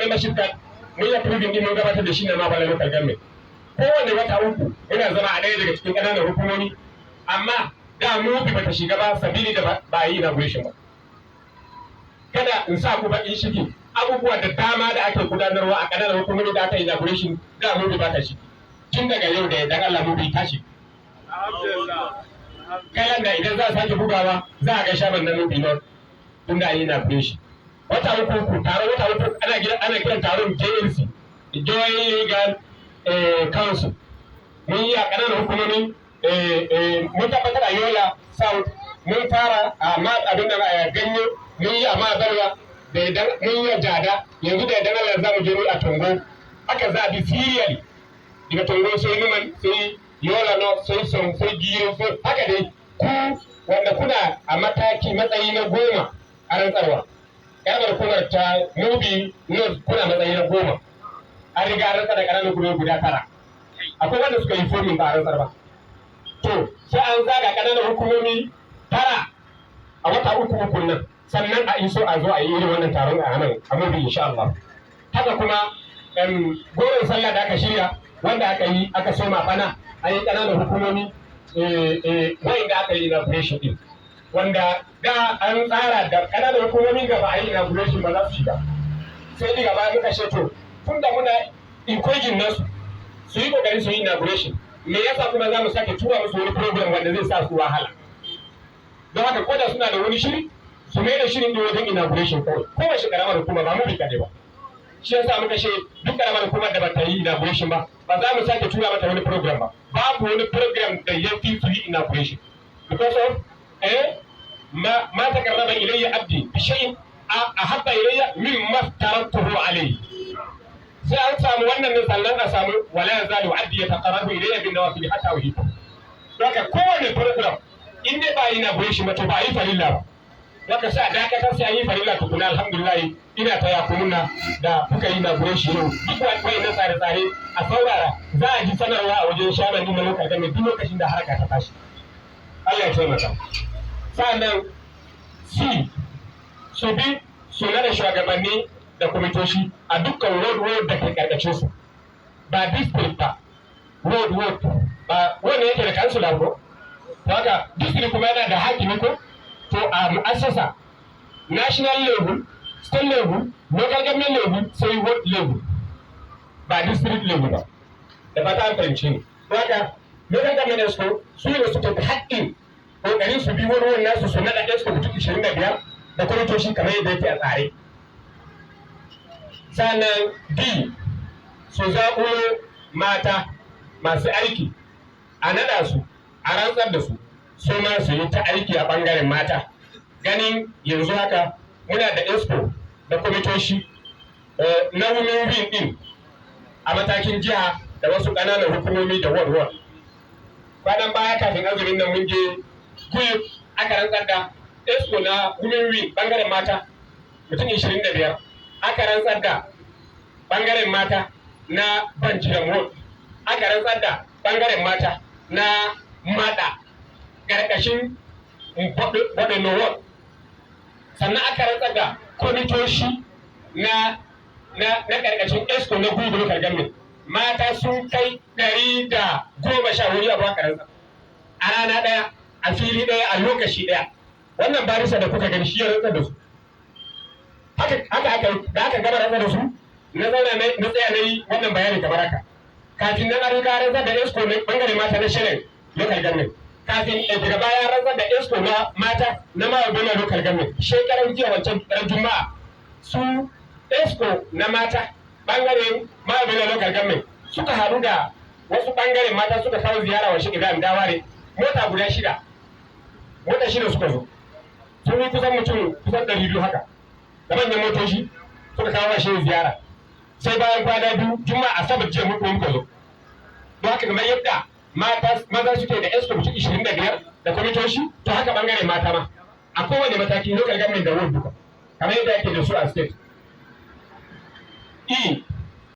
membership card mun yi approving din mun gabatar da shi na Mabala local government kowane wata uku yana zama a ɗaya daga cikin ƙananan hukumomi amma da mu bata shiga ba sabili da ba yi inauguration ba kada in sa ku baƙin shiki abubuwa da dama da ake gudanarwa a ƙananan hukumomi da aka yi inauguration da mu ba ta shi tun daga yau da dan Allah mu bi tashi kayan da idan za a sake bugawa za a ga shaban nan mu non tun da yi inauguration wata uku ana kiran taron JLC Joint Legal Council mun yi a ƙananan hukumomi mun tabbatar a Yola South mun fara a abin da ganye mun yi a Madarwa da idan mun yi Jada yanzu da idan Allah za mu je a Tongo haka za a bi serially daga Tongo sai Numan sai Yola North sai Son sai Giro sai haka dai ku wanda kuna a matsayi na 10 a rantsarwa ƙaramar hukumar ta Mubi North kuna matsayi na 10 an riga an rantsar da ƙananan hukumomi guda 9 akwai wanda suka yi fomin ba a rantsar ba to sai an zaga ƙananan hukumomi 9 a wata uku nan sannan a iso a zo a yi irin wannan taron a nan a Mubi insha Allah haka kuma goron sallah da aka shirya wanda aka soma bana a yi ƙananan hukumomi wanda aka yi inauguration din wanda da an tsara da ƙananan hukumomin gaba a yi inauguration ba za su shiga sai daga baya muka ce to tun da muna encouraging nasu su yi kokari su yi inauguration me yasa kuma za mu sake tura musu wani program wanda zai sa su wahala don haka koda suna da wani shiri su mai da shirin da wajen inauguration kawai kowace karamar hukuma ba mu bi kaɗai ba shi yasa muka ce duk karamar hukumar da ba ta yi inauguration ba ba za mu sake tura mata wani program ba babu wani program da ya fi su yi inauguration because of ma takarraba ilayya abdi bi shay'in ahabba ilayya mimma taraktuhu alayhi sai an samu wannan ne sannan a samu wala yazalu abdi yataqarrabu ilayya bin nawafil hatta uhibbu haka kowane program in dai ba yi inauguration ba to ba yi farilla ba Waka sa dakatar sai an yi farilla tukuna alhamdulillah ina ta yakumuna da kuka yi inauguration yau duk wani na tsare-tsare a saurara za a ji sanarwa a wajen shaman na lokacin da duk lokacin da haraka ta tashi Allah ya taimaka sa'annan su bi su da shugabanni da kwamitoci a dukkan ward da ke karkashin su ba district ba ward ba wanda yake da kansula ko haka district kuma yana da hakimi ko to a mu'assasa national level state level local government level sai ward level ba district level ba da fata an fahimce ni haka local government exco su ne suke da haƙƙin ƙoƙarin su bi wani nasu su naɗa exco mutum 25 da kwamitoci kamar yadda yake a tsare sannan d su zaɓo mata masu aiki a naɗa su a rantsar da su su ma su yi ta aiki a ɓangaren mata ganin yanzu haka muna da expo da kwamitoci na women wing din a matakin jiha da wasu ƙananan hukumomi da ward kwanan baya kafin azumin nan mun je kuyi aka rantsar da expo na women wing ɓangaren mata mutum 25 aka rantsar da ɓangaren mata na Banjiran ward aka rantsar da ɓangaren mata na mada ƙarƙashin waɗannan ward sannan aka rantsar da kwamitoci na ƙarƙashin esco na gudu local government mata sun kai 110 abu aka rantsar a rana ɗaya a fili ɗaya a lokaci ɗaya wannan barisa da kuka gani shi ya rantsar da su haka da aka gaba rantsar da su na zauna na tsaya na yi wannan bayani kamar haka kafin nan an riga rantsar da esco na ɓangare mata na shirin local government kafin daga baya rantsar da esco na mata na ma'aikata local government shekaran jiya wancan ran juma'a su esco na mata bangaren ma'aikata local government suka haɗu da wasu bangaren mata suka kawo ziyara wa shiga Ibrahim Daware mota guda 6 mota 6 suka zo sun yi kusan mutum kusan 200 haka da manyan motoci suka kawo wa shi ziyara sai bayan kwana biyu juma'a asabar jiya muka zo don haka kamar yadda maza suke da esco mutum 25 da kwamitoci to haka bangaren mata ma a kowane mataki local government da ward duka kamar yadda yake da su a state